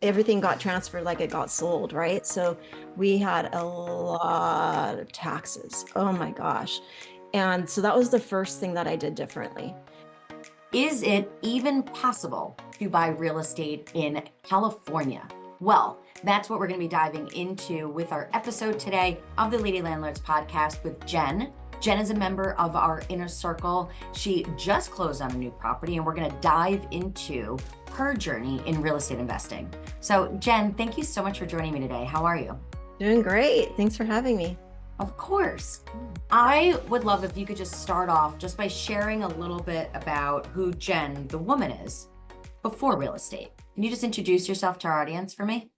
Everything got transferred like it got sold, right? So we had a lot of taxes. Oh my gosh. And so that was the first thing that I did differently. Is it even possible to buy real estate in California? Well, that's what we're going to be diving into with our episode today of the Lady Landlords Podcast with Jen. Jen is a member of our inner circle. She just closed on a new property, and we're going to dive into her journey in real estate investing. So, Jen, thank you so much for joining me today. How are you? Doing great. Thanks for having me. Of course. I would love if you could just start off just by sharing a little bit about who Jen, the woman, is before real estate. Can you just introduce yourself to our audience for me?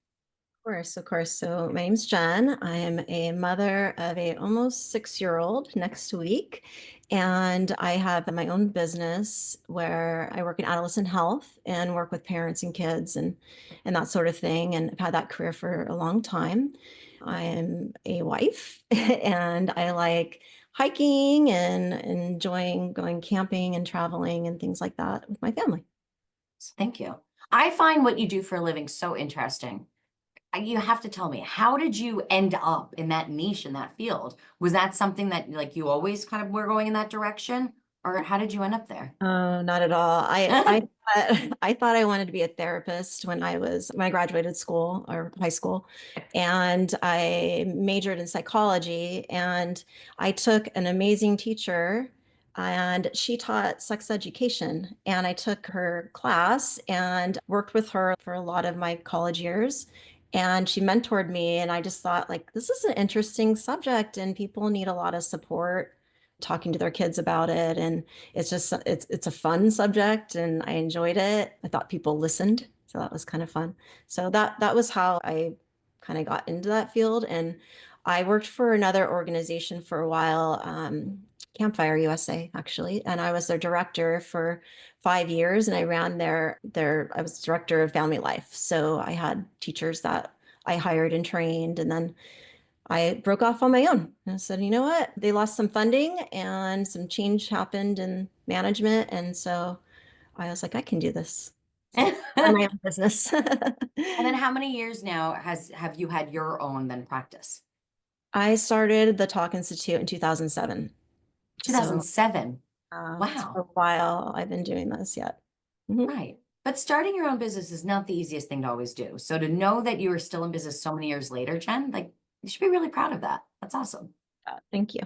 Of course. So my name's Jen. I am a mother of a almost 6-year-old next week. And I have my own business where I work in adolescent health and work with parents and kids and that sort of thing. And I've had that career for a long time. I am a wife and I like hiking and enjoying going camping and traveling and things like that with my family. Thank you. I find what you do for a living so interesting. You have to tell me, how did you end up in that niche, in that field? Was that something that like you always kind of were going in that direction? Or how did you end up there? Oh, not at all. I thought I wanted to be a therapist when I graduated school or high school, and I majored in psychology. And I took an amazing teacher, and she taught sex education. And I took her class and worked with her for a lot of my college years. And she mentored me, and I just thought, like, this is an interesting subject, and people need a lot of support talking to their kids about it. And it's a fun subject and I enjoyed it. I thought people listened, so that was kind of fun. So that was how I kind of got into that field. And I worked for another organization for a while, Campfire USA actually, and I was their director for 5 years. And I ran I was director of family life, so I had teachers that I hired and trained. And then I broke off on my own and I said, you know what? They lost some funding and some change happened in management. And so I was like, I can do this. So run my And own business. then how many years now have you had your own then practice? I started the Talk Institute in 2007. So 2007. it's for a Wow. while I've been doing this yet. Mhm. Right. But starting your own business is not the easiest thing to always do. So to know that you are still in business so many years later, Jen, like you should be really proud of that. That's awesome. Thank you.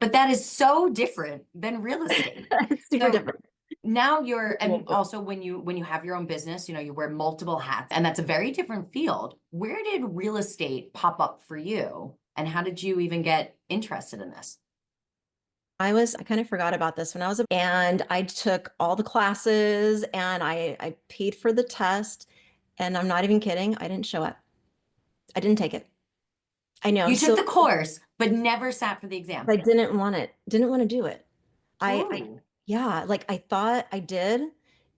But that is so different than real estate. It's super So different. now and also when you have your own business, you wear multiple hats, and that's a very different field. Where did real estate pop up for you? And how did you even get interested in this? I kind of forgot about this and I took all the classes and I paid for the test. And I'm not even kidding. I didn't show up. I didn't take it. I know. You took So the course, but never sat for the exam. I didn't want to do it. I, Ooh. yeah, like I thought I did.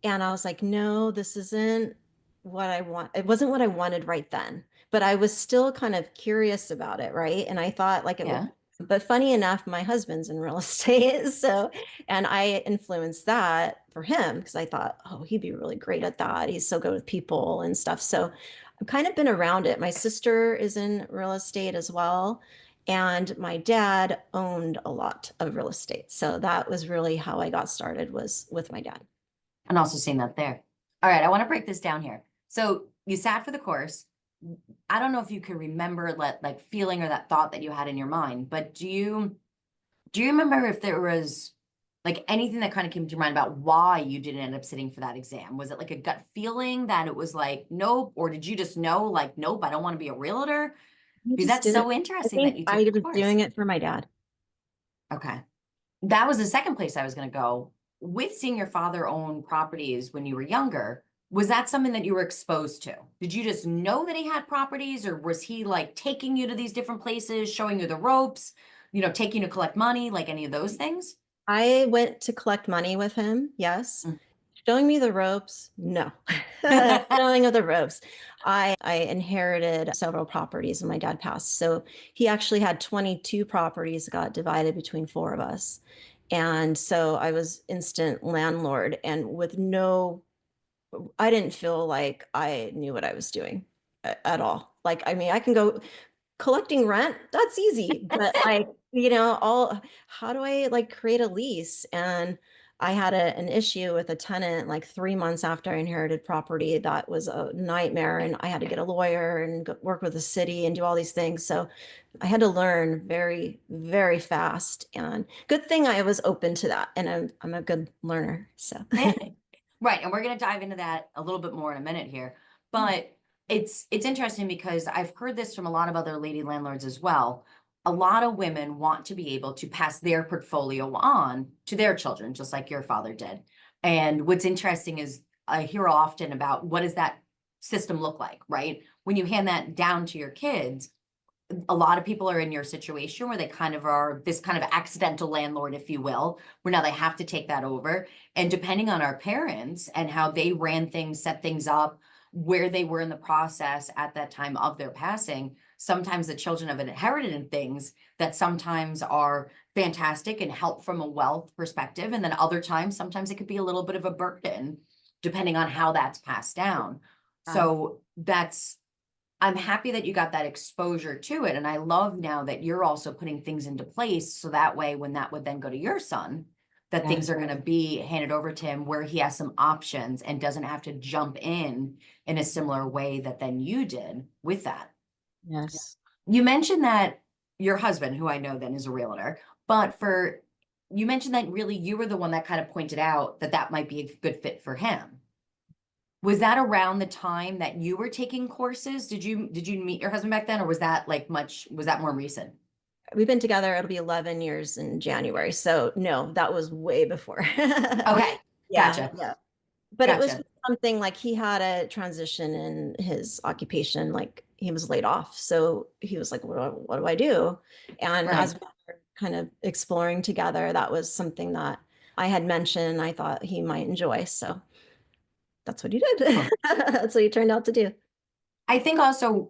And I was like, no, this isn't what I want. It wasn't what I wanted right then, but I was still kind of curious about it. Right. And I thought like it would, Yeah. but funny enough, my husband's in real estate. So, and I influenced that for him because I thought, oh, he'd be really great at that. He's so good with people and stuff. So I've kind of been around it. My sister is in real estate as well. And my dad owned a lot of real estate. So that was really how I got started, was with my dad. And also seeing that there. All right, I want to break this down here. So you sat for the course. I don't know if you can remember that like feeling or that thought that you had in your mind, but do you remember if there was like anything that kind of came to your mind about why you didn't end up sitting for that exam? Was it like a gut feeling that it was like, nope, or did you just know like, nope, I don't want to be a realtor? I Because just that's didn't, so I interesting that think you took I the was course. doing it for my dad. Okay. That was the second place I was going to go. With seeing your father own properties when you were younger, was that something that you were exposed to? Did you just know that he had properties, or was he like taking you to these different places, showing you the ropes, taking you to collect money, like any of those things? I went to collect money with him, yes. Showing me the ropes, no. Showing of the ropes. I inherited several properties when my dad passed. So he actually had 22 properties that got divided between four of us. And so I was instant landlord and with no I didn't feel like I knew what I was doing at all. Like, I mean, I can go collecting rent, that's easy, but like, all how do I like create a lease? And I had an issue with a tenant like 3 months after I inherited property. That was a nightmare. And I had to get a lawyer and work with the city and do all these things. So I had to learn very, very fast. And good thing I was open to that. And I'm a good learner. So Right. And we're going to dive into that a little bit more in a minute here. But it's interesting because I've heard this from a lot of other lady landlords as well. A lot of women want to be able to pass their portfolio on to their children, just like your father did. And what's interesting is I hear often about what does that system look like, right? When you hand that down to your kids, a lot of people are in your situation where they kind of are this kind of accidental landlord, if you will, where now they have to take that over. And depending on our parents and how they ran things, set things up, where they were in the process at that time of their passing, sometimes the children have inherited things that sometimes are fantastic and help from a wealth perspective. And then other times, sometimes it could be a little bit of a burden, depending on how that's passed down. So I'm happy that you got that exposure to it. And I love now that you're also putting things into place. So that way, when that would then go to your son, that things are going to be handed over to him where he has some options and doesn't have to jump in a similar way that then you did with that. yes. You mentioned that your husband, who I know then is a realtor, but you mentioned that really you were the one that kind of pointed out that that might be a good fit for him. Was that around the time that you were taking courses? Did you meet your husband back then, or was that more recent? We've been together, it'll be 11 years in January. So no, that was way before. Okay, Yeah, gotcha, yeah. But it was gotcha. something like he had a transition in his occupation, like he was laid off. So he was like, what do I do? And as Right. we were kind of exploring together, that was something that I had mentioned I thought he might enjoy. So that's what he did. Cool. That's what he turned out to do. I think also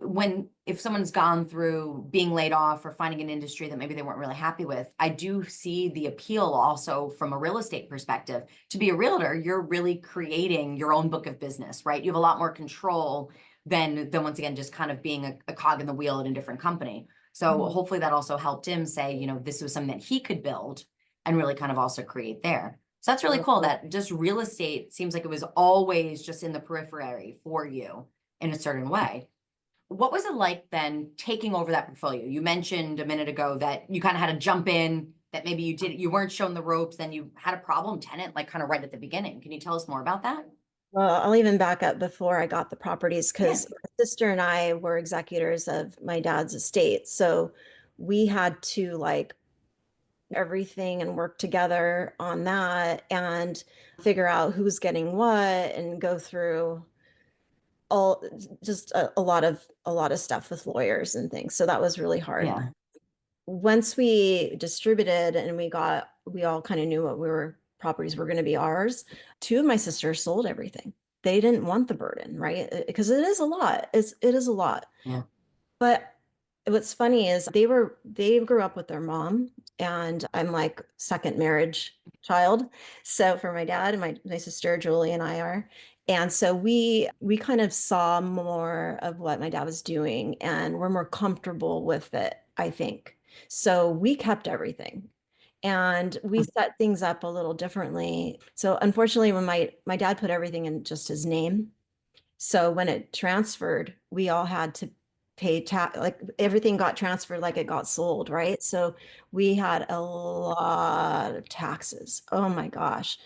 if someone's gone through being laid off or finding an industry that maybe they weren't really happy with, I do see the appeal also from a real estate perspective. To be a realtor, you're really creating your own book of business, right? You have a lot more control than once again, just kind of being a cog in the wheel at a different company. So Mhm. hopefully that also helped him say, this was something that he could build and really kind of also create there. So that's really cool that just real estate seems like it was always just in the periphery for you in a certain way. What was it like then taking over that portfolio? You mentioned a minute ago that you kind of had to jump in, that maybe you weren't shown the ropes, then you had a problem tenant, like kind of right at the beginning. Can you tell us more about that? Well, I'll even back up before I got the properties Yeah. because my sister and I were executors of my dad's estate. So we had to like everything and work together on that and figure out who's getting what and go through all just a lot of stuff with lawyers and things. So that was really hard. Yeah. Once we distributed and we all kind of knew what properties were going to be ours, two of my sisters sold everything. They didn't want the burden, right? Because it is a lot. It is a lot. Yeah. But what's funny is they grew up with their mom, and I'm like second marriage child. So for my dad and my sister Julie and I are. And so we kind of saw more of what my dad was doing and we're more comfortable with it, I think. So we kept everything. And we set things up a little differently. So unfortunately, when my dad put everything in just his name, so when it transferred, we all had to pay tax, like everything got transferred like it got sold, right? So we had a lot of taxes. Oh my gosh.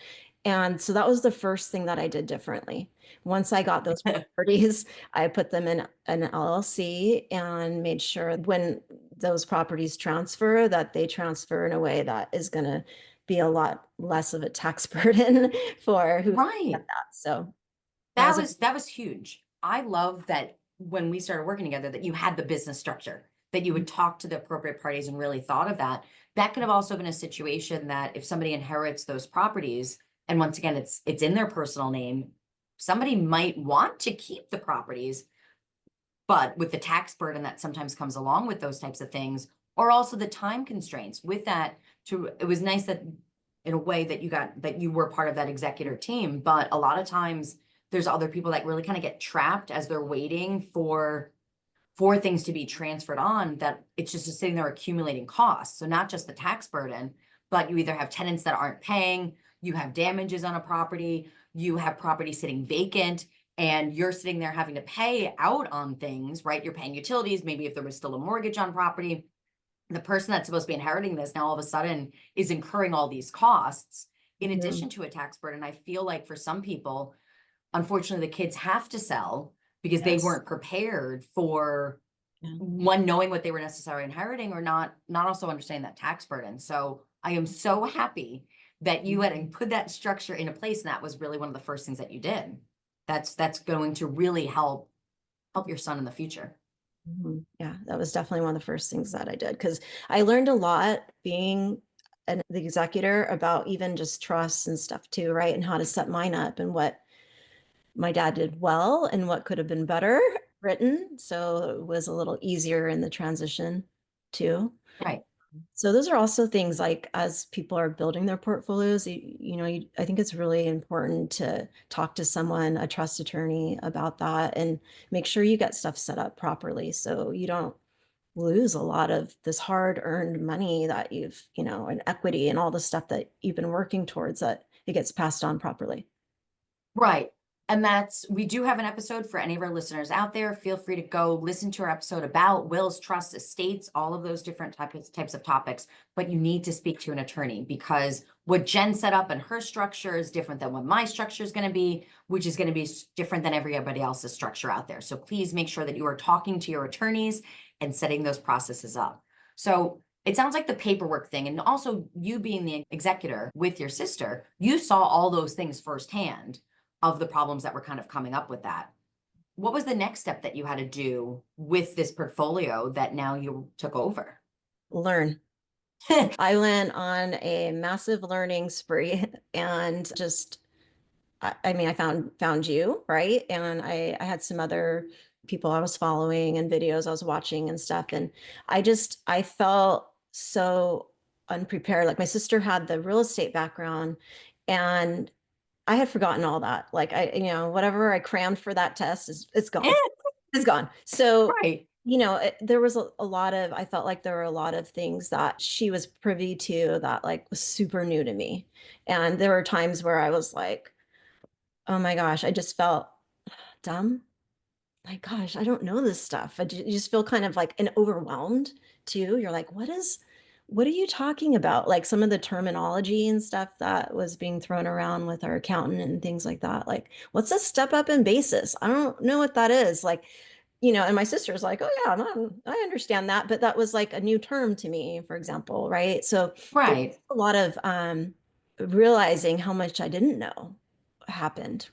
And so that was the first thing that I did differently. Once I got those properties, I put them in an LLC and made sure when those properties transfer that they transfer in a way that is going to be a lot less of a tax burden for who Right. get that. So that That was a was that was huge. I love that when we started working together that you had the business structure, that you would talk to the appropriate parties and really thought of that. That could have also been a situation that if somebody inherits those properties, and once again it's in their personal name, somebody might want to keep the properties, but with the tax burden that sometimes comes along with those types of things, or also the time constraints with that, it was nice that in a way that you were part of that executor team, but a lot of times There's other people that really kind of get trapped as they're waiting for things to be transferred on, that it's just sitting there accumulating costs. So not just the tax burden, but you either have tenants that aren't paying, you have damages on a property, you have property sitting vacant, and you're sitting there having to pay out on things, right? You're paying utilities, maybe if there was still a mortgage on property. The person that's supposed to be inheriting this now all of a sudden is incurring all these costs in addition to a tax burden. I feel like for some people, unfortunately, the kids have to sell because they Yes. weren't prepared for Yeah. one, knowing what they were necessarily inheriting, or not also understanding that tax burden. So I am so happy that you had put that structure into place, and that was really one of the first things that you did. That's going to really help your son in the future. Yeah, that was definitely one of the first things that I did, because I learned a lot being the executor about even just trusts and stuff too, right? And how to set mine up, and what my dad did well and what could have been better written. So it was a little easier in the transition too. Right. So those are also things, like, as people are building their portfolios, I think it's really important to talk to someone, a trust attorney, about that, and make sure you get stuff set up properly so you don't lose a lot of this hard earned money that and equity and all the stuff that you've been working towards, that it gets passed on properly. Right. And we do have an episode for any of our listeners out there. Feel free to go listen to our episode about wills, trusts, estates, all of those different types of topics. But you need to speak to an attorney, because what Jen set up in her structure is different than what my structure is going to be, which is going to be different than everybody else's structure out there. So please make sure that you are talking to your attorneys and setting those processes up. So it sounds like the paperwork thing, and also you being the executor with your sister, you saw all those things firsthand of the problems that were kind of coming up with that. What was the next step that you had to do with this portfolio that now you took over? Learn. I went on a massive learning spree, and just, I mean, I found you, right? And I had some other people I was following and videos I was watching and stuff. And I felt so unprepared. Like, my sister had the real estate background, and I had forgotten all that. Like, whatever I crammed for that test it's gone. It's gone. So, Right. there was a lot of, I felt like there were a lot of things that she was privy to that, like, was super new to me. And there were times where I was like, oh my gosh, I just felt dumb. Like, gosh, I don't know this stuff. You just feel kind of like, and overwhelmed too. You're like, what are you talking about? Like, some of the terminology and stuff that was being thrown around with our accountant and things like that. Like, what's a step up in basis? I don't know what that is. Like, and my sister's like, oh yeah, I understand that. But that was like a new term to me, for example. Right. So there's Right. a lot of realizing how much I didn't know happened,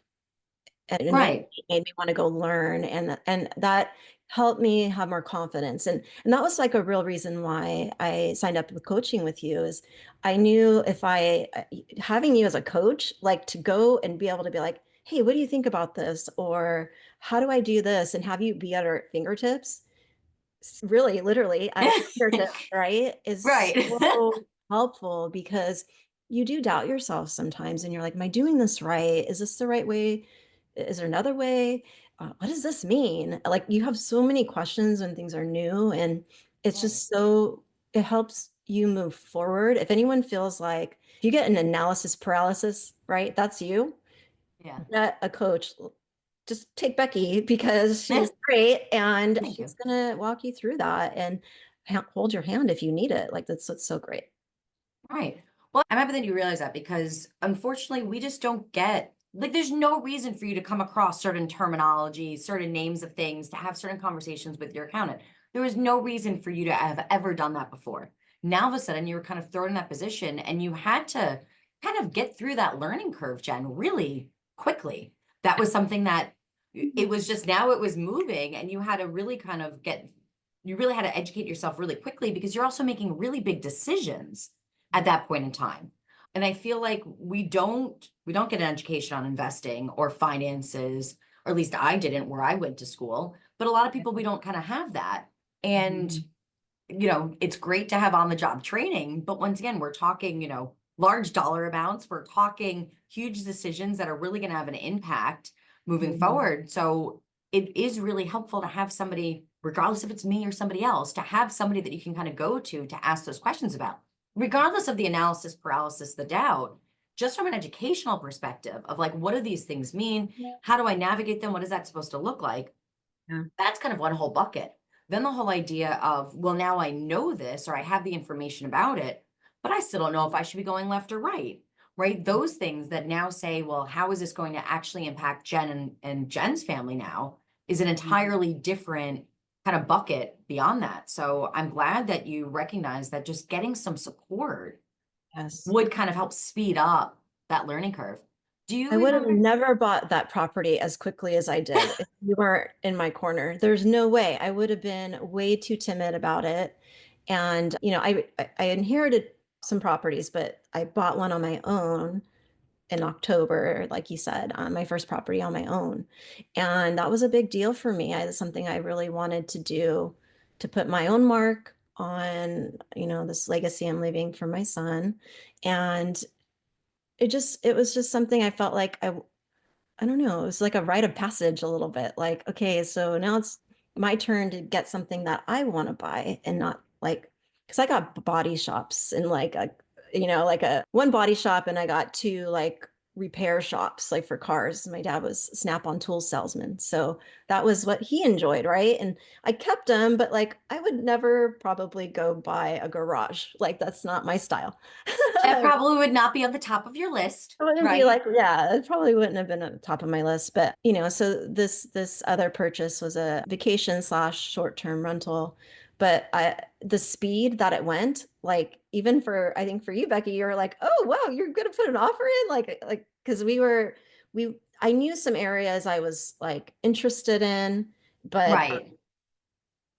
and that Right. made me want to go learn, and that helped me have more confidence, and that was like a real reason why I signed up with coaching with you. Is I knew, if having you as a coach, like, to go and be able to be like, hey, what do you think about this, or how do I do this, and have you be at our fingertips, really literally at our fingertips, right, is Right. so helpful, because you do doubt yourself sometimes, and you're like, am I doing this right? Is this the right way? Is there another way? What does this mean? Like, you have so many questions when things are new, and it's Right. just it helps you move forward. If anyone feels like, if you get an analysis paralysis, right? That's you. Yeah. Get a coach. Just take Becky, because she's great, and Thank she's you. gonna walk you through that and hold your hand if you need it. Like, that's what's so great. Right. Well, I'm happy that you realize that, because unfortunately, we just don't get, like, there's no reason for you to come across certain terminology, certain names of things, to have certain conversations with your accountant. There was no reason for you to have ever done that before. Now, all of a sudden, you were kind of thrown in that position, and you had to kind of get through that learning curve, Jen, really quickly. That was something that it was just, now it was moving, and you had to really kind of you really had to educate yourself really quickly, because you're also making really big decisions at that point in time. And I feel like we don't get an education on investing or finances, or at least I didn't where I went to school, but a lot of people, we don't kind of have that. And it's great to have on the job training, but once again, we're talking, large dollar amounts, we're talking huge decisions that are really going to have an impact moving Mhm. forward. So it is really helpful to have somebody, regardless if it's me or somebody else, to have somebody that you can kind of go to ask those questions about, regardless of the analysis paralysis, the doubt, just from an educational perspective of like, what do these things mean? How do I navigate them? What is that supposed to look like? Yeah. That's kind of one whole bucket. Then the whole idea of, well, now I know this or I have the information about it, but I still don't know if I should be going left or right. Right. Those things that now say, well, how is this going to actually impact Jen and Jen's family now is an Mhm. entirely different kind of bucket beyond that. So I'm glad that you recognize that just getting some support Yes. would kind of help speed up that learning curve. Do you I would have remember? never bought that property as quickly as I did if you weren't in my corner. There's no way. I would have been way too timid about it. And, I inherited some properties, but I bought one on my own in October, like you said, my first property on my own. And that was a big deal for me. It's something I really wanted to do to put my own mark on, this legacy I'm leaving for my son. And it was just something I felt like I don't know, it was like a rite of passage a little bit. Like, okay, so now it's my turn to get something that I want to buy and not like, because I got body shops and like like a one body shop and I got two like repair shops like for cars. My dad was Snap-on tool salesman. So that was what he enjoyed, right? And I kept them, but like I would never probably go buy a garage. Like that's not my style. That probably would not be on the top of your list, I wouldn't be right? like, yeah, it probably wouldn't have been at the top of my list. But so this other purchase was a vacation slash short-term rental. But the speed that it went, like even for I think for you, Becky, you were like, oh wow, you're gonna put an offer in? Like because we I knew some areas I was like interested in, but Right.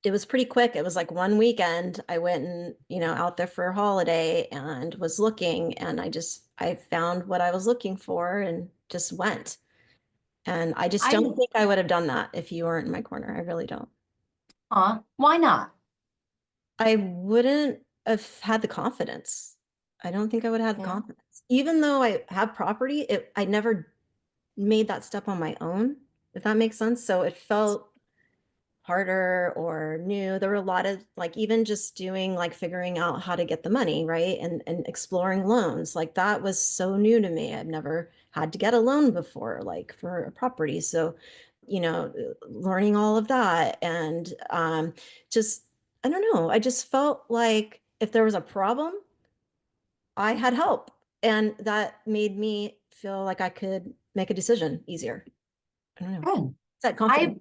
it was pretty quick. It was like one weekend. I went and, out there for a holiday and was looking and I found what I was looking for and just went. And I just I don't think I would have done that if you weren't in my corner. I really don't. why not? I wouldn't have had the confidence. I don't think I would have the Yeah. confidence. Even though I have property, I never made that step on my own, if that makes sense. So it felt harder or new. There were a lot of like even just doing like figuring out how to get the money, right? And exploring loans. Like that was so new to me. I've never had to get a loan before, like for a property. So, learning all of that and just I don't know. I just felt like if there was a problem, I had help. And that made me feel like I could make a decision easier. I don't know. Good. It's that confidence.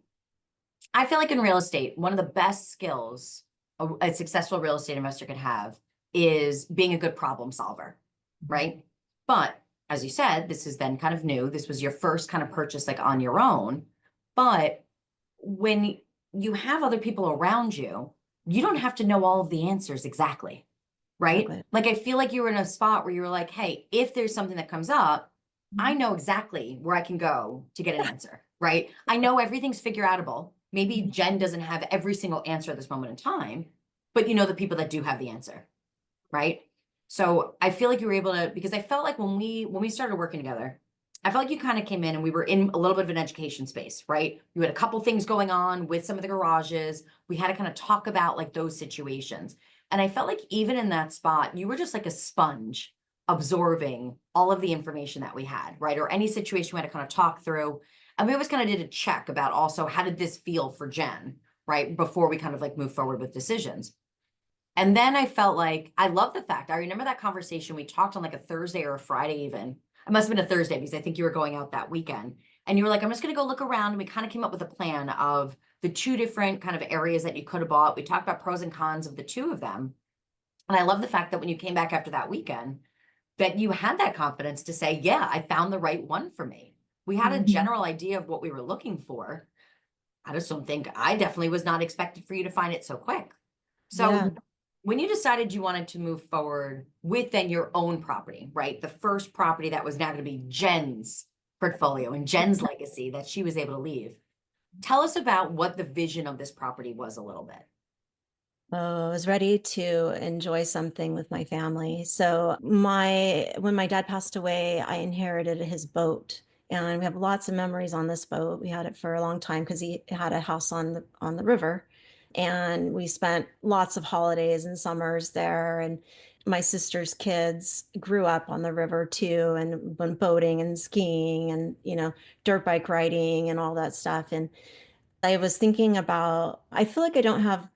I I feel like in real estate, one of the best skills a successful real estate investor could have is being a good problem solver, right? But as you said, this is then kind of new. This was your first kind of purchase like on your own. But when you have other people around you, you don't have to know all of the answers exactly, right? Exactly. Like I feel like you were in a spot where you were like, hey, if there's something that comes up, I know exactly where I can go to get an answer, right? I know everything's figure outable. Maybe Jen doesn't have every single answer at this moment in time, but you know the people that do have the answer, right? So I feel like you were able to because I felt like when we started working together, I felt like you kind of came in and we were in a little bit of an education space, right? You had a couple things going on with some of the garages. We had to kind of talk about like those situations. And I felt like even in that spot, you were just like a sponge absorbing all of the information that we had, right? Or any situation we had to kind of talk through. And we always kind of did a check about also how did this feel for Jen, right? Before we kind of like move forward with decisions. And then I felt like I love the fact I remember that conversation we talked on like a Thursday or a Friday even. It must have been a Thursday because I think you were going out that weekend. And you were like, I'm just going to go look around. And we kind of came up with a plan of the two different kind of areas that you could have bought. We talked about pros and cons of the two of them. And I love the fact that when you came back after that weekend, that you had that confidence to say, yeah, I found the right one for me. We had a Mhm. general idea of what we were looking for. I just don't think I definitely was not expected for you to find it so quick. Yeah. So when you decided you wanted to move forward with then your own property, right? The first property that was now going to be Jen's portfolio and Jen's legacy that she was able to leave. Tell us about what the vision of this property was a little bit. Oh, I was ready to enjoy something with my family. So when my dad passed away, I inherited his boat And we have lots of memories on this boat. We had it for a long time because he had a house on the river. And we spent lots of holidays and summers there. And my sister's kids grew up on the river too, and went boating and skiing and, dirt bike riding and all that stuff. And I was thinking about, I feel like I don't have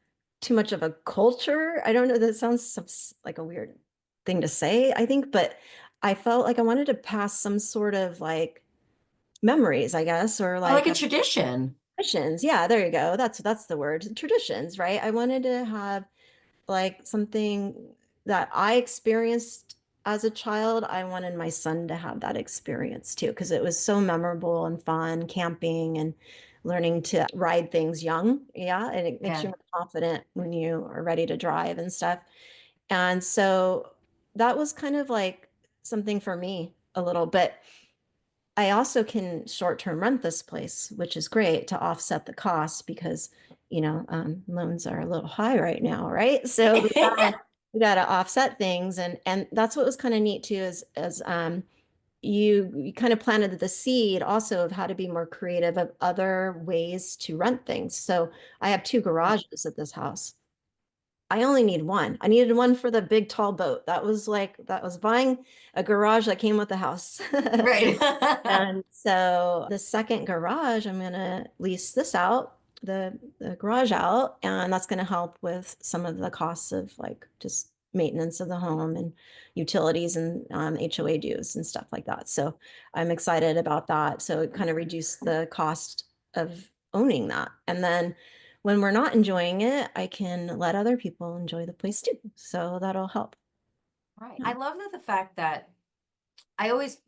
too much of a culture. I don't know, that sounds like a weird thing to say, I think, but I felt like I wanted to pass some sort of like memories, I guess, or Or like like a tradition. traditions. Yeah, there you go. That's the word. Traditions, right? I wanted to have like something that I experienced as a child. I wanted my son to have that experience too, because it was so memorable and fun camping and learning to ride things young. Yeah. And it makes you Yeah. more confident when you are ready to drive and stuff. And so that was kind of like something for me a little bit. I also can short-term rent this place, which is great to offset the cost because, loans are a little high right now, right? So we gotta offset things, and that's what was kind of neat too, is as you kind of planted the seed also of how to be more creative of other ways to rent things. So I have two garages at this house. I only need one. I needed one for the big tall boat. That was buying a garage that came with the house. Right. And so the second garage, I'm gonna lease this out, the garage out, and that's gonna help with some of the costs of like just maintenance of the home and utilities and HOA dues and stuff like that. So I'm excited about that. So it kind of reduced the cost of owning that. And then when we're not enjoying it, I can let other people enjoy the place too. So that'll help. Right. Yeah. I love the fact that I always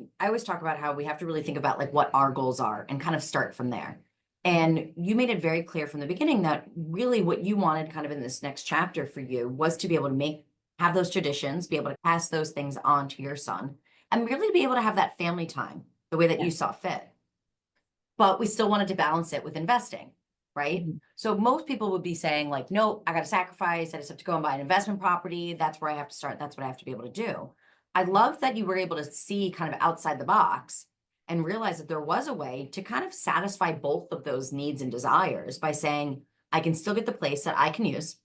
talk about how we have to really think about like what our goals are and kind of start from there. And you made it very clear from the beginning that really what you wanted kind of in this next chapter for you was to be able to have those traditions, be able to pass those things on to your son, and really be able to have that family time the way that Yeah. you saw fit. But we still wanted to balance it with investing, right? Mhm. So most people would be saying like, no, I got to sacrifice. I just have to go and buy an investment property. That's where I have to start. That's what I have to be able to do. I love that you were able to see kind of outside the box and realize that there was a way to kind of satisfy both of those needs and desires by saying, I can still get the place that I can use.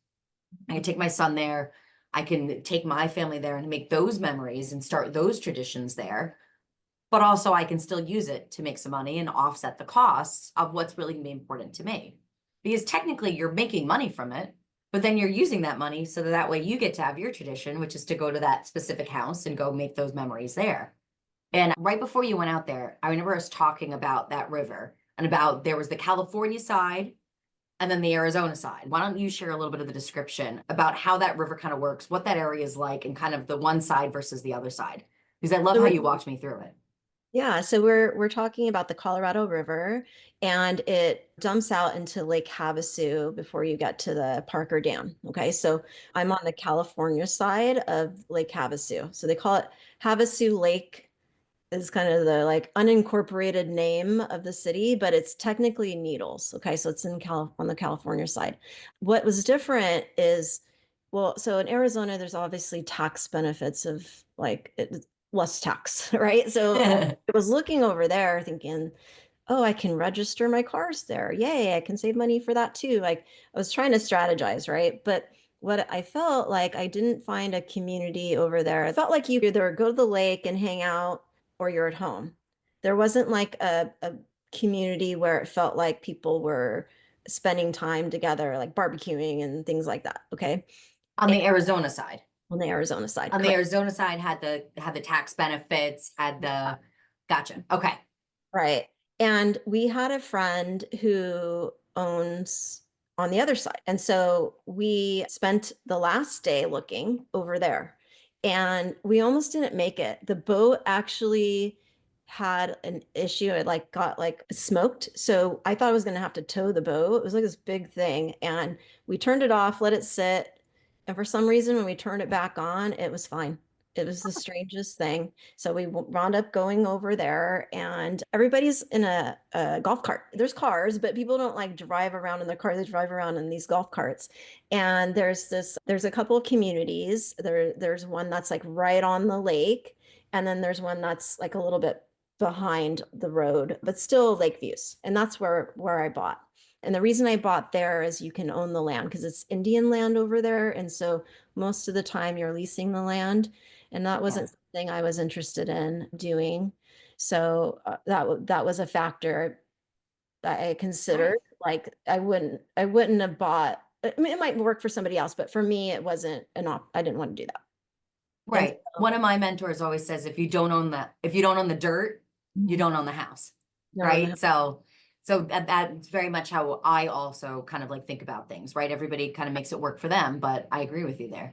I can take my son there. I can take my family there and make those memories and start those traditions there, but also I can still use it to make some money and offset the costs of what's really important to me. Because technically you're making money from it, but then you're using that money so that way you get to have your tradition, which is to go to that specific house and go make those memories there. And right before you went out there, I remember us talking about that river and about there was the California side and then the Arizona side. Why don't you share a little bit of the description about how that river kind of works, what that area is like, and kind of the one side versus the other side? Because I love So how we're you walked me through it. Yeah, so we're talking about the Colorado River, and it dumps out into Lake Havasu before you get to the Parker Dam. Okay, so I'm on the California side of Lake Havasu. So they call it Havasu Lake, is kind of the like unincorporated name of the city, but it's technically Needles. Okay, so it's on the California side. What was different is, well, so in Arizona, there's obviously tax benefits of like less tax, right? So I was looking over there thinking, oh, I can register my cars there. Yay, I can save money for that too. Like I was trying to strategize, right? But what I felt like I didn't find a community over there. I felt like you either go to the lake and hang out or you're at home. There wasn't like a community where it felt like people were spending time together, like barbecuing and things like that. Okay. On And the Arizona side. on the Arizona side, On the correct. Arizona side had the tax benefits, had the gotcha. Okay. Right. And we had a friend who owns on the other side. And so we spent the last day looking over there and we almost didn't make it. The boat actually had an issue. It like got like smoked. So I thought I was going to have to tow the boat. It was like this big thing. And we turned it off, let it sit. And for some reason, when we turned it back on, it was fine. It was the strangest thing. So we wound up going over there, and everybody's in a golf cart. There's cars, but people don't like drive around in their car. They drive around in these golf carts. And there's a couple of communities. There's one that's like right on the lake, and then there's one that's like a little bit behind the road, but still lake views. And that's where I bought. And the reason I bought there is you can own the land because it's Indian land over there. And so most of the time you're leasing the land. And that Yeah. wasn't something I was interested in doing. So that was a factor that I considered. Right. Like I wouldn't have bought. I mean, it might work for somebody else, but for me, it wasn't I didn't want to do that. And Right. One of my mentors always says if you don't own the dirt, you so don't own the house. they're on the Right. So that's very much how I also kind of like think about things, right? Everybody kind of makes it work for them, but I agree with you there.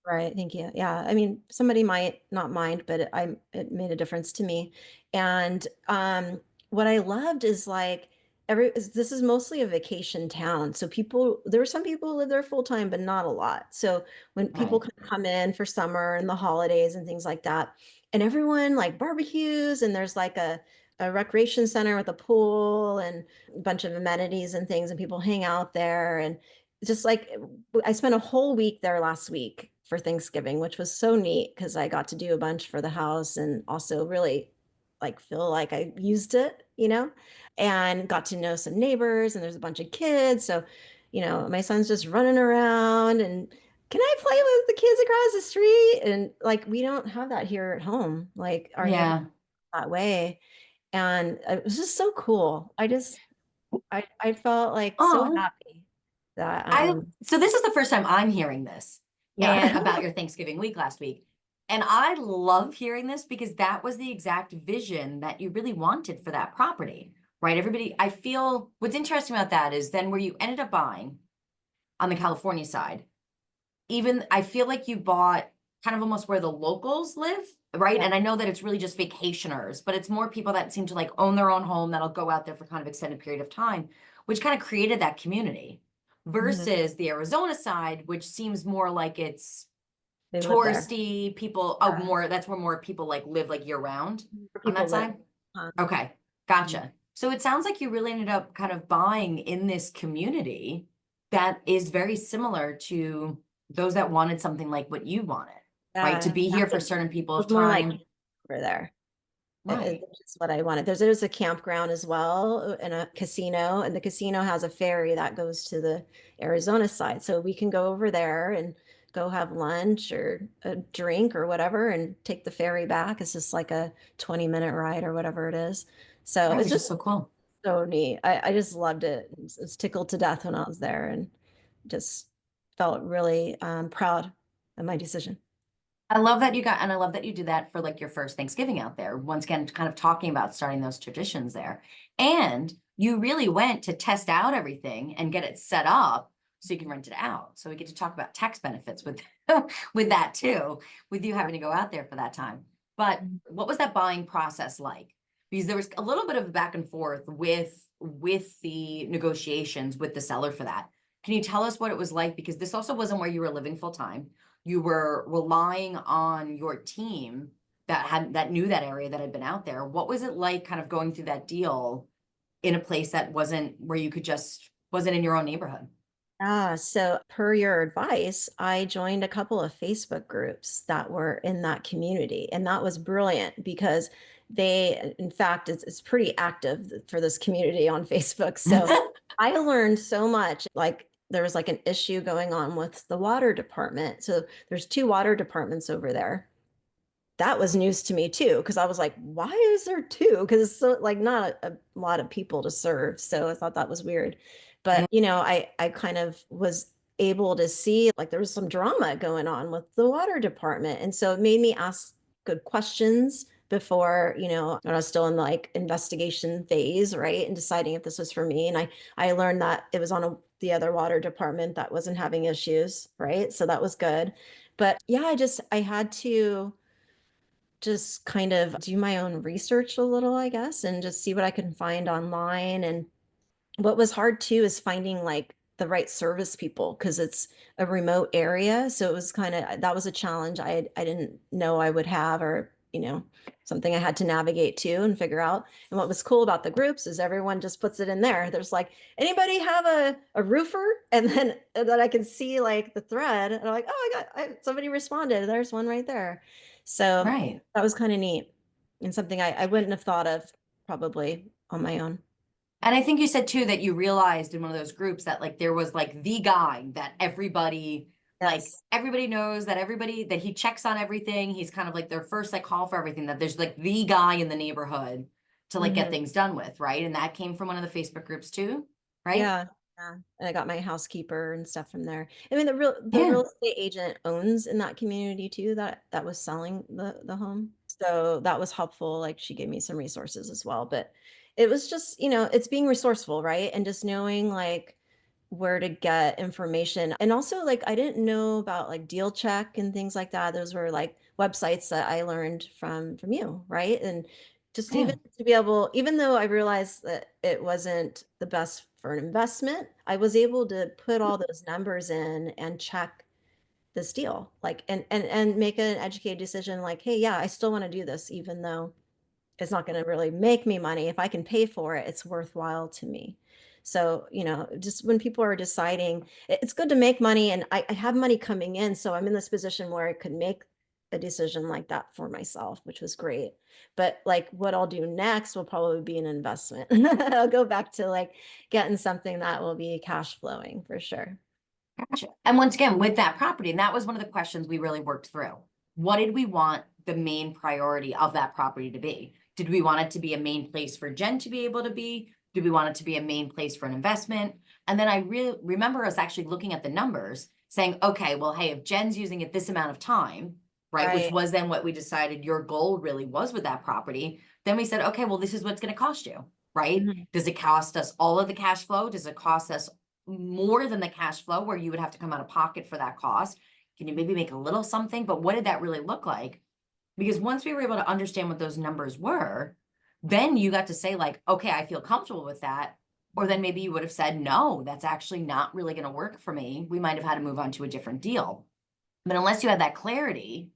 Right, thank you. Yeah, I mean, somebody might not mind, but it made a difference to me. And what I loved is like this is mostly a vacation town. So there are some people who live there full time, but not a lot. So when people Right. kind of come in for summer and the holidays and things like that, and everyone like barbecues and there's like a recreation center with a pool and a bunch of amenities and things, and people hang out there and just like I spent a whole week there last week for Thanksgiving, which was so neat because I got to do a bunch for the house and also really like feel like I used it, and got to know some neighbors and there's a bunch of kids. So, my son's just running around and can I play with the kids across the street? And like we don't have that here at home. Like our neighbors Yeah. that way. And it was just so cool. I felt like so Oh, happy that I so this is the first time I'm hearing this and yeah. about your Thanksgiving week last week. And I love hearing this because that was the exact vision that you really wanted for that property, right? Everybody, I feel what's interesting about that is then where you ended up buying on the California side, even I feel like you bought kind of almost where the locals live, right? Yeah. And I know that it's really just vacationers, but it's more people that seem to like own their own home that'll go out there for kind of extended period of time, which kind of created that community Mhm. versus the Arizona side, which seems more like it's They live there. touristy people. Oh, Yeah. more that's where more people like live like year round Where on people that live. side. Um, Okay, gotcha. So it sounds like you really ended up kind of buying in this community that is very similar to those that wanted something like what you wanted, right? To yeah. be here for It certain people of was more like time. over there. Right. It's what I wanted. There's a campground as well and a casino, and the casino has a ferry that goes to the Arizona side. So we can go over there and go have lunch or a drink or whatever and take the ferry back. It's just like a 20-minute ride or whatever it is. So Right, it's which is just so cool. so neat. I just loved it. I was tickled to death when I was there and just felt really proud of my decision. I love that you got, and I love that you did that for like your first Thanksgiving out there. Once again, kind of talking about starting those traditions there. And you really went to test out everything and get it set up so you can rent it out. So we get to talk about tax benefits with with that too, with you having to go out there for that time. But what was that buying process like? Because there was a little bit of a back and forth with the negotiations with the seller for that. Can you tell us what it was like? Because this also wasn't where you were living full time, you were relying on your team that knew that area that had been out there. What was it like kind of going through that deal in a place that wasn't where you could just wasn't in your own neighborhood? So per your advice, I joined a couple of Facebook groups that were in that community. And that was brilliant because in fact, it's pretty active for this community on Facebook. So I learned so much. Like there was like an issue going on with the water department. So there's two water departments over there. That was news to me too, because I was like, why is there two? Because it's so like not a lot of people to serve. So I thought that was weird. Yeah. But I kind of was able to see like there was some drama going on with the water department. And so it made me ask good questions before, when I was still in like investigation phase, right? And deciding if this was for me. And I learned that it was on the other water department that wasn't having issues, right? So that was good. But yeah, I had to just kind of do my own research a little, I guess, and just see what I can find online. And what was hard too is finding like the right service people because it's a remote area. So it was kind of that was a challenge I didn't know I would have or, something I had to navigate to and figure out. And what was cool about the groups is everyone just puts it in there. There's like, anybody have a roofer? And then I can see like the thread and I'm like, oh, somebody responded. There's one right there. So Right. that was kind of neat. and something I wouldn't have thought of probably on my own. And I think you said too that you realized in one of those groups that like there was like the guy that Yes. everybody knows, that everybody that he checks on everything. He's kind of like their first like call for everything, that there's like the guy in the neighborhood to like get Hmm. things done with, right? And that came from one of the Facebook groups too, right? Yeah. Yeah. And I got my housekeeper and stuff from there. I mean, the Yeah. real estate agent owns in that community too, that was selling the home. So that was helpful. Like she gave me some resources as well. But it was just, it's being resourceful, right? And just knowing like where to get information. And also like I didn't know about like Deal Check and things like that. Those were like websites that I learned from you, right? And just even Yeah. to be able, even though I realized that it wasn't the best for an investment, I was able to put all those numbers in and check this deal, like and make an educated decision like, hey, yeah, I still want to do this, even though it's not going to really make me money. If I can pay for it, it's worthwhile to me. So, just when people are deciding, it's good to make money, and I have money coming in. So I'm in this position where I could make a decision like that for myself, which was great. But like what I'll do next will probably be an investment. I'll go back to like getting something that will be cash flowing for sure. Gotcha. And once again, with that property, and that was one of the questions we really worked through. What did we want the main priority of that property to be? Did we want it to be a main place for Jen to be able to be? Did we want it to be a main place for an investment? And then I really remember us actually looking at the numbers saying, okay, well, hey, if Jen's using it this amount of time, right, which Right. was then what we decided your goal really was with that property, then we said, okay, well, this is what's going to cost you, right? Mhm. Does it cost us all of the cash flow? Does it cost us more than the cash flow where you would have to come out of pocket for that cost? Can you maybe make a little something? But what did that really look like? Because once we were able to understand what those numbers were, then you got to say like, okay, I feel comfortable with that. Or then maybe you would have said, no, that's actually not really going to work for me. We might have had to move on to a different deal. But unless you had that clarity,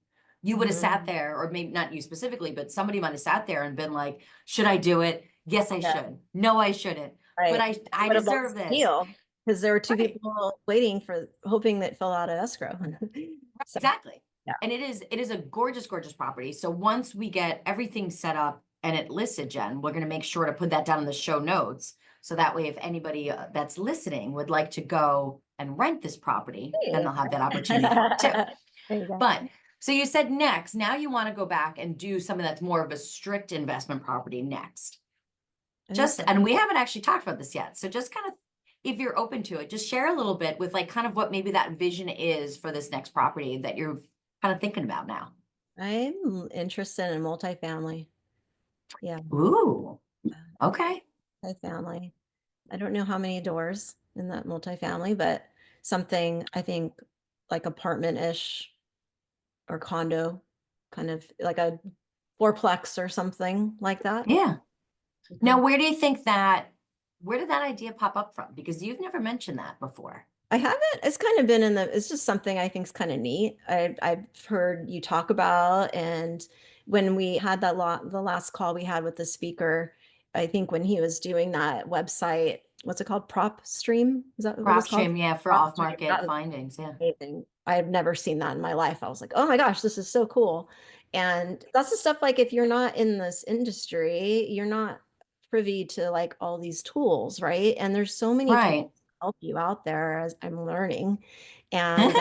you would have sat Mhm. there, or maybe not you specifically, but somebody might have sat there and been like, should I do it? Yes, I Yeah. should. No, I shouldn't. But Right. I I would have deserve lost the this. deal because there were two Right. people waiting for hoping that fill out an escrow. So Exactly. yeah. And it is a gorgeous, gorgeous property. So once we get everything set up and it listed, Jen, we're going to make sure to put that down in the show notes. So that way, if anybody that's listening would like to go and rent this property, then Hey. they'll have that opportunity for it too. There you go. But so you said next, now you want to go back and do something that's more of a strict investment property next. I think Just, so. and we haven't actually talked about this yet. So just kind of, if you're open to it, just share a little bit with like kind of what maybe that vision is for this next property that you're kind of thinking about now. I'm interested in multifamily. Yeah, Ooh, okay. multifamily. I don't know how many doors in that multifamily, but something I think like apartment-ish or condo, kind of like a fourplex or something like that. Yeah. Now, Mhm. where did that idea pop up from? Because you've never mentioned that before. I haven't. It's kind of been it's just something I think is kind of neat. I've heard you talk about, and when we had the last call we had with the speaker, I think when he was doing that website, what's it called? Prop Stream? Is that what it's Prop called? stream, yeah, for Prop Stream. off-market That was findings, yeah. amazing. I had never seen that in my life. I was like, oh my gosh, this is so cool. And that's the stuff like if you're not in this industry, you're not privy to like all these tools, right? And there's so many tools Right. to help you out there as I'm learning. And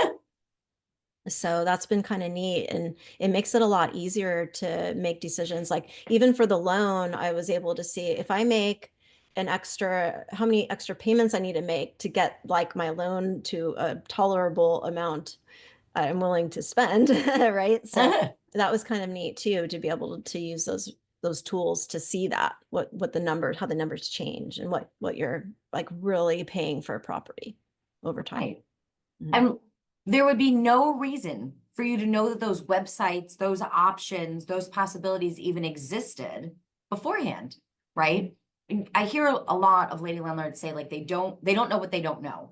so that's been kind of neat. And it makes it a lot easier to make decisions. Like even for the loan, I was able to see if I make how many extra payments I need to make to get like my loan to a tolerable amount I'm willing to spend, right? So that was kind of neat too, to be able to use those tools to see that what the numbers, how the numbers change and what you're like really paying for a property over time. Right. Mhm. And there would be no reason for you to know that those websites, those options, those possibilities even existed beforehand, right? And I hear a lot of lady landlords say like they don't know what they don't know,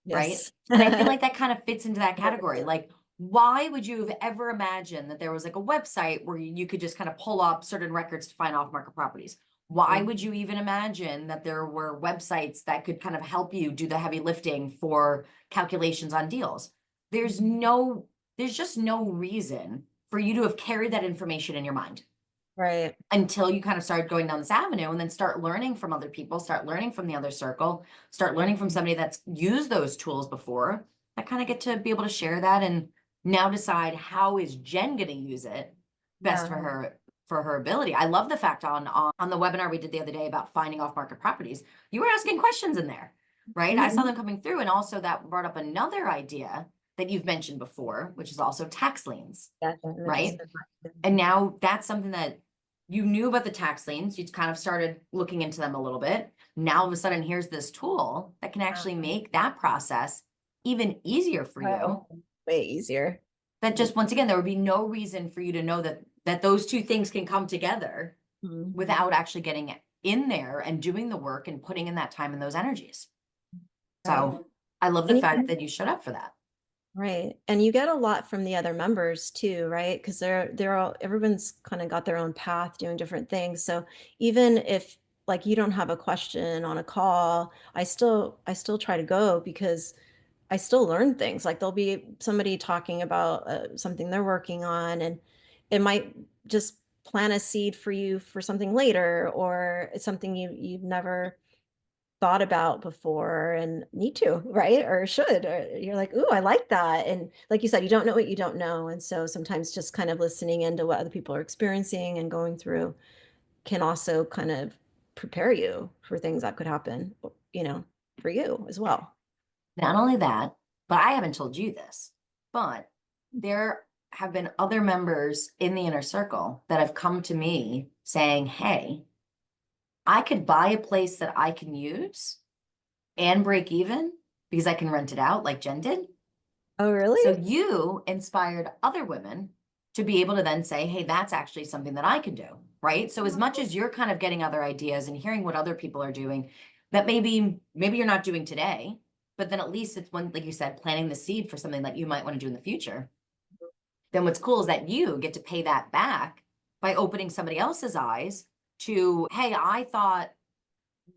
right? Yes. And I feel like that kind of fits into that category. Like, why would you have ever imagined that there was like a website where you could just kind of pull up certain records to find off-market properties? Why would you even imagine that there were websites that could kind of help you do the heavy lifting for calculations on deals? There's just no reason for you to have carried that information in your mind. Right. until you kind of start going down this avenue and then start learning from other people, start learning from the other circle, start learning from somebody that's used those tools before. I kind of get to be able to share that and now decide how is Jen going to use it best Yeah. for her ability. I love the fact on the webinar we did the other day about finding off market properties, you were asking questions in there, right? I saw Mhm. them coming through, and also that brought up another idea that you've mentioned before, which is also tax liens, Definitely just right? a question. And now that's something that you knew about the tax liens. You kind of started looking into them a little bit. Now all of a sudden, here's this tool that can Yeah. actually make that process even easier for you. Wow. Way easier. That just, once again, there would be no reason for you to know that those two things can come together Mhm. without actually getting in there and doing the work and putting in that time and those energies. Right. So I love the And you fact get, that you showed up for that. right. And you get a lot from the other members too, right? Because they're all everyone's kind of got their own path doing different things. So even if like you don't have a question on a call, I still try to go because I still learn things. Like there'll be somebody talking about something they're working on, and it might just plant a seed for you for something later, or it's something you've never thought about before and need to, right? Or should, or you're like, ooh, I like that. And like you said, you don't know what you don't know. And so sometimes just kind of listening into what other people are experiencing and going through can also kind of prepare you for things that could happen, for you as well. Not only that, but I haven't told you this, but there have been other members in the inner circle that have come to me saying, hey, I could buy a place that I can use and break even because I can rent it out like Jen did. Oh, So really? you inspired other women to be able to then say, hey, that's actually something that I can do. Right. So as much as you're kind of getting other ideas and hearing what other people are doing that maybe you're not doing today, but then at least it's one, like you said, planting the seed for something that you might want to do in the future. Then what's cool is that you get to pay that back by opening somebody else's eyes to, hey, I thought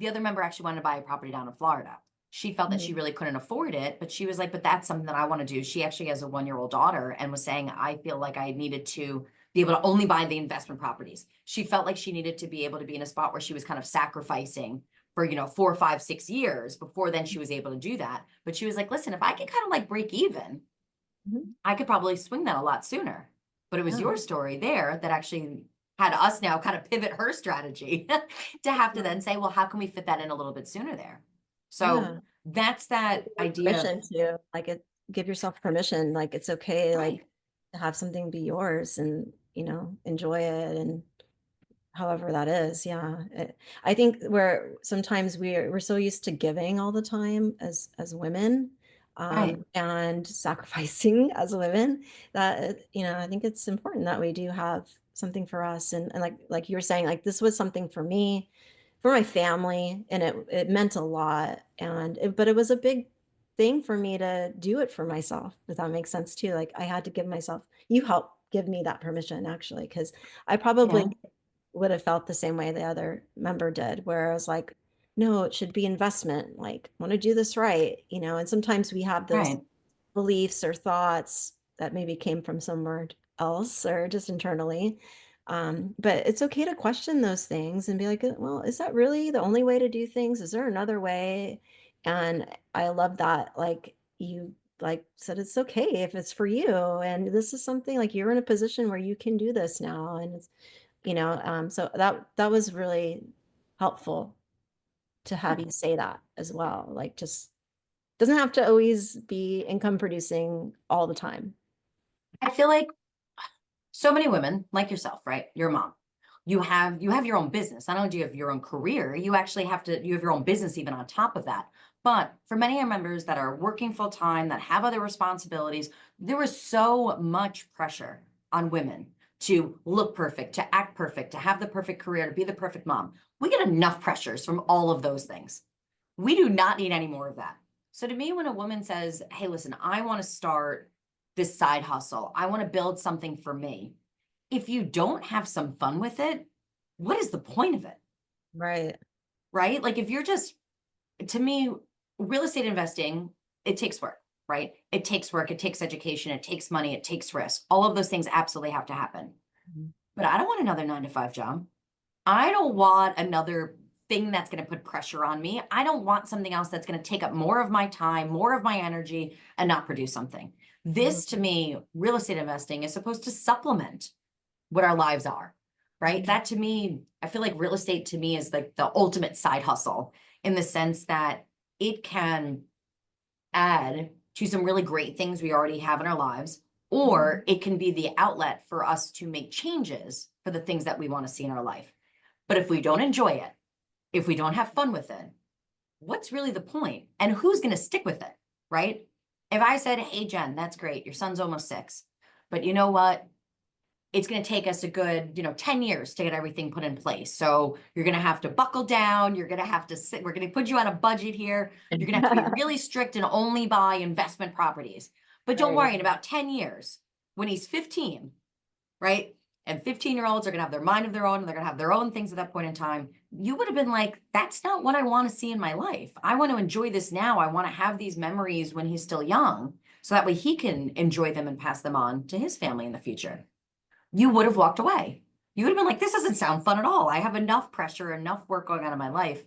the other member actually wanted to buy a property down in Florida. She felt that she Mhm. really couldn't afford it, but she was like, but that's something that I want to do. She actually has a 1-year-old daughter and was saying, I feel like I needed to be able to only buy the investment properties. She felt like she needed to be able to be in a spot where she was kind of sacrificing for, 4, 5, 6 years before then she was able to do that. But she was like, listen, if I can kind of like break even, Mhm. I could probably swing that a lot sooner. But it was Yeah. your story there that actually had us now kind of pivot her strategy to have to Yeah. then say, well, how can we fit that in a little bit sooner there? So Yeah. that's Give that yourself idea of, permission to like give yourself permission. Like it's okay, right, like to have something be yours and, enjoy it and however that is. Yeah. I think where sometimes we're so used to giving all the time as women, right, and sacrificing as women that, I think it's important that we do have something for us. And like you were saying, like this was something for me, for my family, and it meant a lot. But it was a big thing for me to do it for myself, if that makes sense too. Like I had to give myself, you helped give me that permission actually, because I probably yeah, would have felt the same way the other member did, where I was like, no, it should be investment. Like, want to do this right, and sometimes we have those right. beliefs or thoughts that maybe came from somewhere else or just internally. But it's okay to question those things and be like, well, is that really the only way to do things? Is there another way? And I love that. Like you like said, it's okay if it's for you. And this is something like you're in a position where you can do this now. And so that was really helpful to have you say that as well. Like just doesn't have to always be income producing all the time. I feel like so many women like yourself, right? You're a mom. You have your own business. Not only do you have your own career, you have your own business even on top of that. But for many of our members that are working full time, that have other responsibilities, there was so much pressure on women to look perfect, to act perfect, to have the perfect career, to be the perfect mom. We get enough pressures from all of those things. We do not need any more of that. So to me, when a woman says, hey, listen, I want to start this side hustle, I want to build something for me. If you don't have some fun with it, what is the point of it? Right. Right? Like if you're just, to me, real estate investing, it takes work, right? It takes work, it takes education, it takes money, it takes risk. All of those things absolutely have to happen. Mhm. but I don't want another 9 to 5 job. I don't want another thing that's going to put pressure on me. I don't want something else that's going to take up more of my time, more of my energy, and not produce something. This, to me, real estate investing is supposed to supplement what our lives are, right? That to me, I feel like real estate to me is like the ultimate side hustle in the sense that it can add to some really great things we already have in our lives, or it can be the outlet for us to make changes for the things that we want to see in our life. But if we don't enjoy it, if we don't have fun with it, what's really the point? And who's going to stick with it, right? If I said, hey, Jen, that's great. Your son's almost 6, but you know what? It's going to take us a good, 10 years to get everything put in place. So you're going to have to buckle down. You're going to have to sit. We're going to put you on a budget here. You're going to have to be really strict and only buy investment properties. But don't worry, in about 10 years, when he's 15, right? And 15-year-olds are going to have their mind of their own, and they're going to have their own things at that point in time. You would have been like, that's not what I want to see in my life. I want to enjoy this now. I want to have these memories when he's still young, so that way he can enjoy them and pass them on to his family in the future. You would have walked away. You would have been like, this doesn't sound fun at all. I have enough pressure, enough work going on in my life.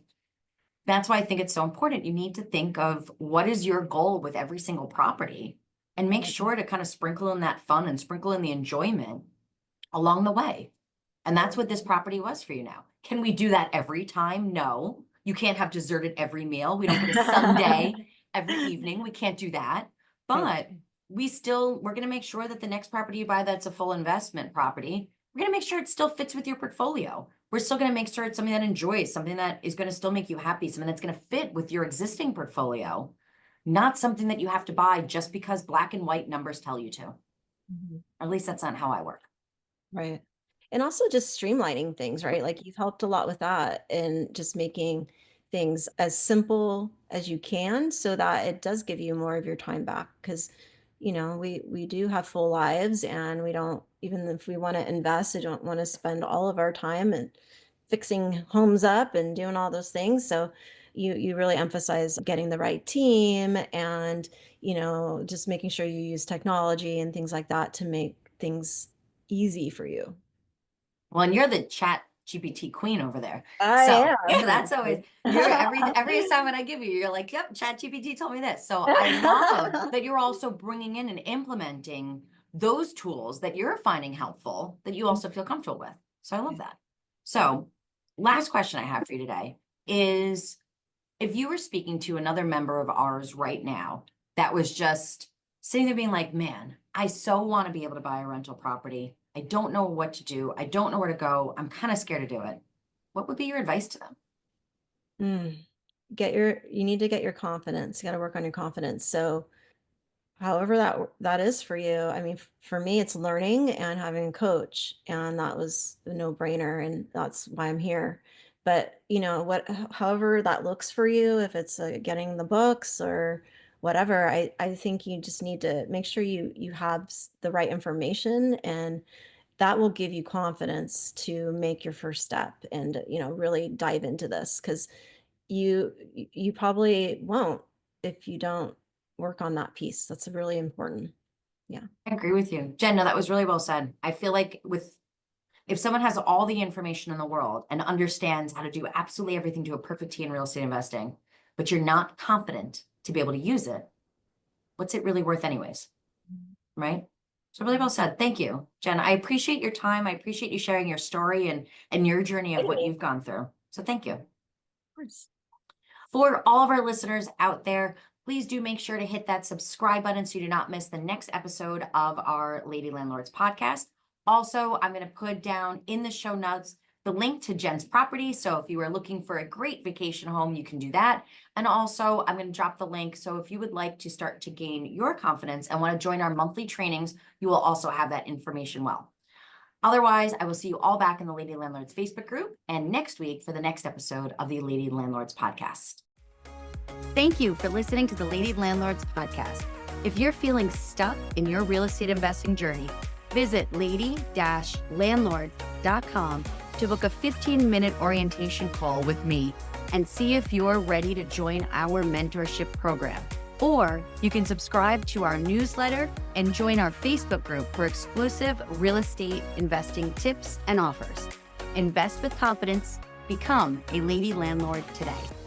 That's why I think it's so important. You need to think of what is your goal with every single property, and make sure to kind of sprinkle in that fun and sprinkle in the enjoyment along the way. And that's what this property was for you now. Can we do that every time? No. You can't have dessert at every meal. We don't get a sundae every evening. We can't do that. But we're going to make sure that the next property you buy that's a full investment property, we're going to make sure it still fits with your portfolio. We're still going to make sure it's something that enjoys, something that is going to still make you happy, something that's going to fit with your existing portfolio, not something that you have to buy just because black and white numbers tell you to. Or at least that's not how I work. Right. And also just streamlining things, right? Like you've helped a lot with that, and just making things as simple as you can so that it does give you more of your time back. Because, we do have full lives, and we don't, even if we want to invest, we don't want to spend all of our time and fixing homes up and doing all those things. So you really emphasize getting the right team, and, just making sure you use technology and things like that to make things easy for you. Well, and you're the chat GPT queen over there. I Yeah, that's always every assignment I give you, you're like, yep, chat GPT told me this. So I love that you're also bringing in and implementing those tools that you're finding helpful, that you also feel comfortable with. So I love that. So last question I have for you today is, if you were speaking to another member of ours right now that was just sitting there being like, man, I so want to be able to buy a rental property. I don't know what to do. I don't know where to go. I'm kind of scared to do it. What would be your advice to them? You need to get your confidence. You got to work on your confidence. So however that is for you. I mean, for me, it's learning and having a coach, and that was a no-brainer, and that's why I'm here. But however that looks for you, if it's getting the books or whatever, I think you just need to make sure you have the right information, and that will give you confidence to make your first step and, really dive into this, because you probably won't if you don't work on that piece. That's really important. Yeah. I agree with you, Jen. No, that was really well said. I feel like if someone has all the information in the world and understands how to do absolutely everything to a perfect T in real estate investing, but you're not confident to be able to use it, what's it really worth anyways? Right? So really well said. Thank you, Jen. I appreciate your time. I appreciate you sharing your story and your journey of what you've gone through. So thank you. Of course. For all of our listeners out there, please do make sure to hit that subscribe button so you do not miss the next episode of our Lady Landlords podcast. Also, I'm going to put down in the show notes the link to Jen's property. So if you are looking for a great vacation home, you can do that. And also, I'm going to drop the link. So if you would like to start to gain your confidence and want to join our monthly trainings, you will also have that information well. Otherwise, I will see you all back in the Lady Landlords Facebook group and next week for the next episode of the Lady Landlords podcast. Thank you for listening to the Lady Landlords podcast. If you're feeling stuck in your real estate investing journey, visit lady-landlords.com to book a 15-minute orientation call with me and see if you're ready to join our mentorship program. Or you can subscribe to our newsletter and join our Facebook group for exclusive real estate investing tips and offers. Invest with confidence. Become a Lady Landlord today.